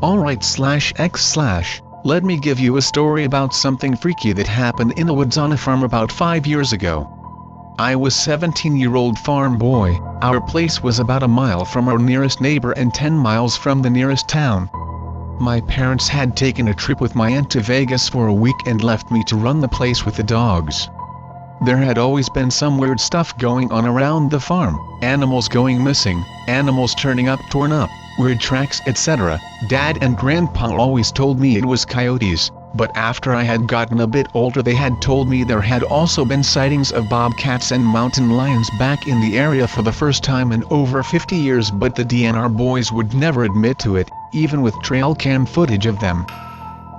Alright/x/, let me give you a story about something freaky that happened in the woods on a farm about 5 years ago. I was 17-year-old farm boy. Our place was about a mile from our nearest neighbor and 10 miles from the nearest town. My parents had taken a trip with my aunt to Vegas for a week and left me to run the place with the dogs. There had always been some weird stuff going on around the farm, animals going missing, animals turning up torn up, weird tracks etc. Dad and Grandpa always told me it was coyotes, but after I had gotten a bit older they had told me there had also been sightings of bobcats and mountain lions back in the area for the first time in over 50 years, but the DNR boys would never admit to it, even with trail cam footage of them.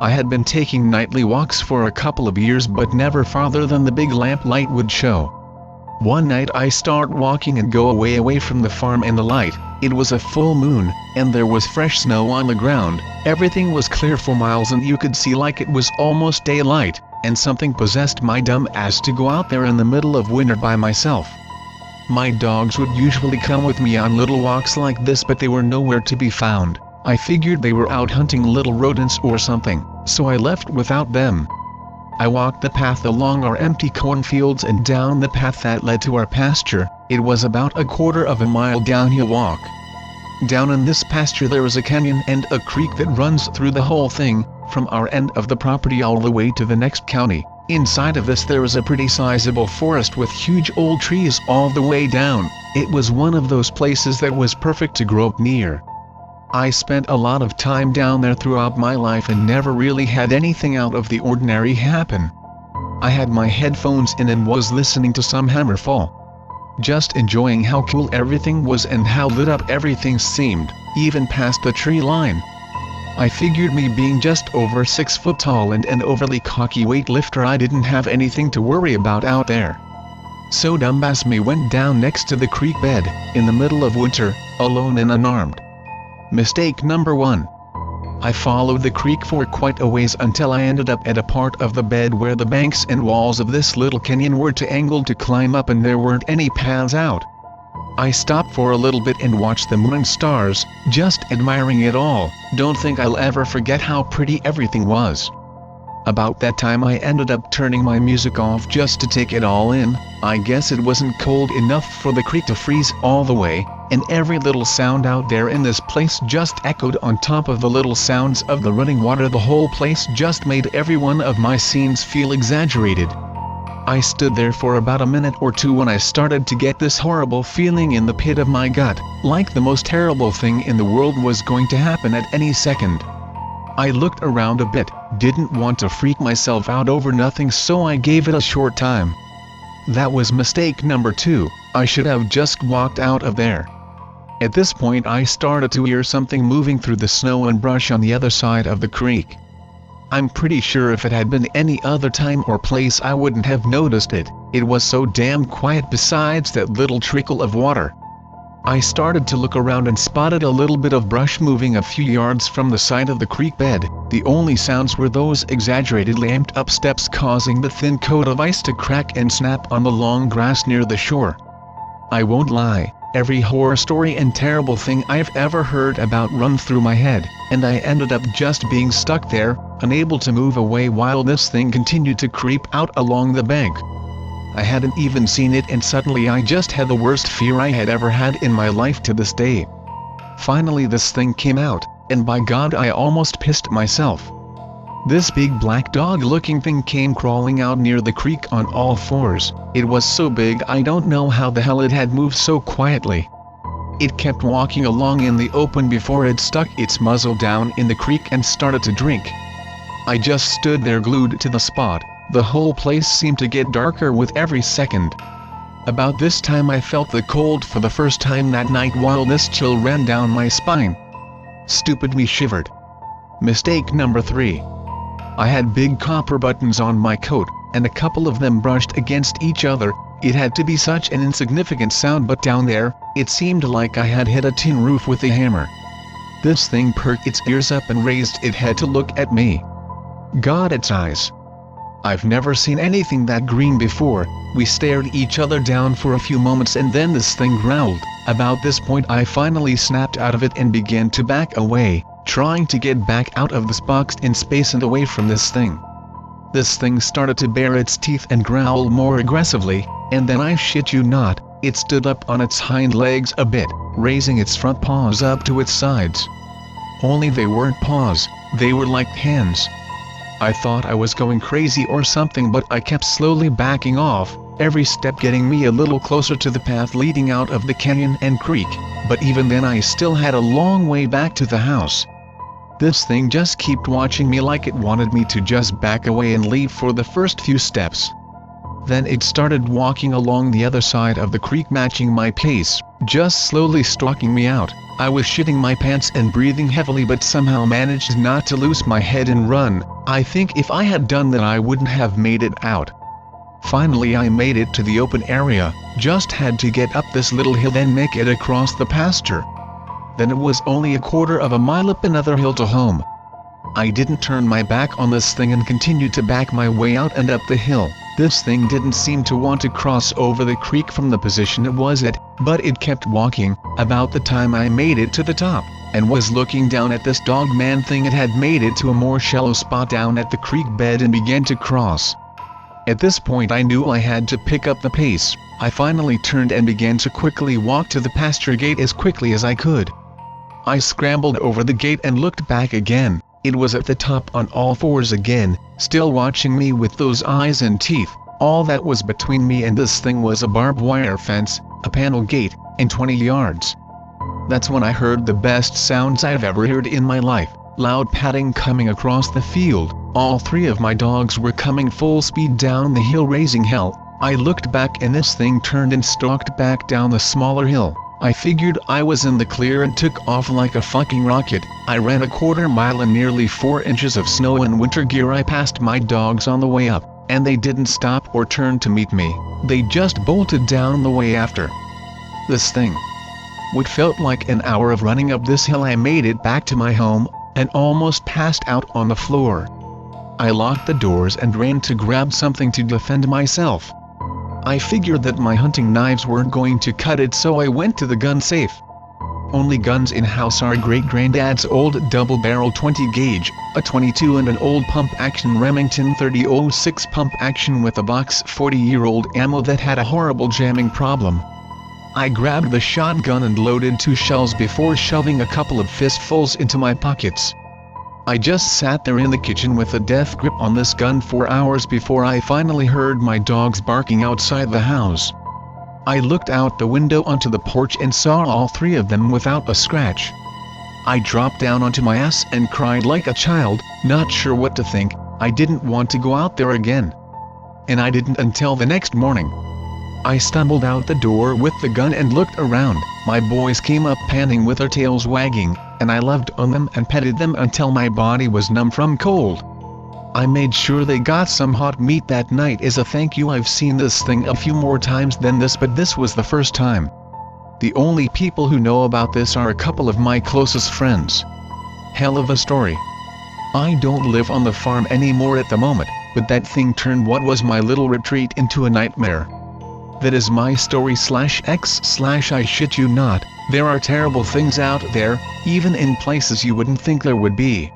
I had been taking nightly walks for a couple of years but never farther than the big lamp light would show. One night I start walking and go away from the farm and the light. It was a full moon, and there was fresh snow on the ground. Everything was clear for miles and you could see like it was almost daylight, and something possessed my dumb ass to go out there in the middle of winter by myself. My dogs would usually come with me on little walks like this, but they were nowhere to be found. I figured they were out hunting little rodents or something, so I left without them. I walked the path along our empty cornfields and down the path that led to our pasture. It was about a quarter of a mile downhill walk. Down in this pasture there is a canyon and a creek that runs through the whole thing, from our end of the property all the way to the next county. Inside of this there is a pretty sizable forest with huge old trees all the way down. It was one of those places that was perfect to grow up near. I spent a lot of time down there throughout my life and never really had anything out of the ordinary happen. I had my headphones in and was listening to some hammerfall. Just enjoying how cool everything was and how lit up everything seemed, even past the tree line. I figured me being just over 6 foot tall and an overly cocky weightlifter I didn't have anything to worry about out there. So dumbass me went down next to the creek bed, in the middle of winter, alone and unarmed. Mistake number 1. I followed the creek for quite a ways until I ended up at a part of the bed where the banks and walls of this little canyon were too angled to climb up and there weren't any paths out. I stopped for a little bit and watched the moon and stars, just admiring it all. Don't think I'll ever forget how pretty everything was. About that time I ended up turning my music off just to take it all in. I guess it wasn't cold enough for the creek to freeze all the way, and every little sound out there in this place just echoed on top of the little sounds of the running water. The whole place just made every one of my scenes feel exaggerated. I stood there for about a minute or two when I started to get this horrible feeling in the pit of my gut, like the most terrible thing in the world was going to happen at any second. I looked around a bit, didn't want to freak myself out over nothing, so I gave it a short time. That was mistake number 2, I should have just walked out of there. At this point I started to hear something moving through the snow and brush on the other side of the creek. I'm pretty sure if it had been any other time or place I wouldn't have noticed it. It was so damn quiet besides that little trickle of water. I started to look around and spotted a little bit of brush moving a few yards from the side of the creek bed. The only sounds were those exaggeratedly amped up steps causing the thin coat of ice to crack and snap on the long grass near the shore. I won't lie, every horror story and terrible thing I've ever heard about run through my head, and I ended up just being stuck there, unable to move away while this thing continued to creep out along the bank. I hadn't even seen it and suddenly I just had the worst fear I had ever had in my life to this day. Finally this thing came out, and by God I almost pissed myself. This big black dog looking thing came crawling out near the creek on all fours. It was so big I don't know how the hell it had moved so quietly. It kept walking along in the open before it stuck its muzzle down in the creek and started to drink. I just stood there glued to the spot. The whole place seemed to get darker with every second. About this time I felt the cold for the first time that night while this chill ran down my spine. Stupid me shivered. Mistake number 3. I had big copper buttons on my coat, and a couple of them brushed against each other. It had to be such an insignificant sound, but down there, it seemed like I had hit a tin roof with a hammer. This thing perked its ears up and raised its head to look at me. God, its eyes. I've never seen anything that green before. We stared each other down for a few moments and then this thing growled. About this point I finally snapped out of it and began to back away. trying to get back out of this boxed in space and away from this thing. This thing started to bare its teeth and growl more aggressively, and then I shit you not, it stood up on its hind legs a bit, raising its front paws up to its sides. Only they weren't paws, they were like hands. I thought I was going crazy or something, but I kept slowly backing off, every step getting me a little closer to the path leading out of the canyon and creek, but even then I still had a long way back to the house. This thing just kept watching me like it wanted me to just back away and leave for the first few steps. Then it started walking along the other side of the creek, matching my pace, just slowly stalking me out. I was shitting my pants and breathing heavily, but somehow managed not to lose my head and run. I think if I had done that I wouldn't have made it out. Finally I made it to the open area, just had to get up this little hill then make it across the pasture. Then it was only a quarter of a mile up another hill to home. I didn't turn my back on this thing and continued to back my way out and up the hill. This thing didn't seem to want to cross over the creek from the position it was at, but it kept walking. About the time I made it to the top, and was looking down at this Dogman thing, it had made it to a more shallow spot down at the creek bed and began to cross. At this point I knew I had to pick up the pace. I finally turned and began to quickly walk to the pasture gate as quickly as I could. I scrambled over the gate and looked back again. It was at the top on all fours again, still watching me with those eyes and teeth. All that was between me and this thing was a barbed wire fence, a panel gate, and 20 yards. That's when I heard the best sounds I've ever heard in my life. Loud padding coming across the field. All three of my dogs were coming full speed down the hill raising hell. I looked back and this thing turned and stalked back down the smaller hill. I figured I was in the clear and took off like a fucking rocket. I ran a quarter mile in nearly 4 inches of snow and winter gear. I passed my dogs on the way up, and they didn't stop or turn to meet me. They just bolted down the way after. This thing. What felt like an hour of running up this hill, I made it back to my home, and almost passed out on the floor. I locked the doors and ran to grab something to defend myself. I figured that my hunting knives weren't going to cut it, so I went to the gun safe. Only guns in-house are great-granddad's old double-barrel 20-gauge, a 22 and an old pump-action Remington 30-06 pump-action with a box 40-year-old ammo that had a horrible jamming problem. I grabbed the shotgun and loaded 2 shells before shoving a couple of fistfuls into my pockets. I just sat there in the kitchen with a death grip on this gun for hours before I finally heard my dogs barking outside the house. I looked out the window onto the porch and saw all 3 of them without a scratch. I dropped down onto my ass and cried like a child, not sure what to think. I didn't want to go out there again. And I didn't until the next morning. I stumbled out the door with the gun and looked around. My boys came up panting with their tails wagging, and I loved on them and petted them until my body was numb from cold. I made sure they got some hot meat that night as a thank you. I've seen this thing a few more times than this, but this was the first time. The only people who know about this are a couple of my closest friends. Hell of a story. I don't live on the farm anymore at the moment, but that thing turned what was my little retreat into a nightmare. That is my story /x/ I shit you not. There are terrible things out there, even in places you wouldn't think there would be.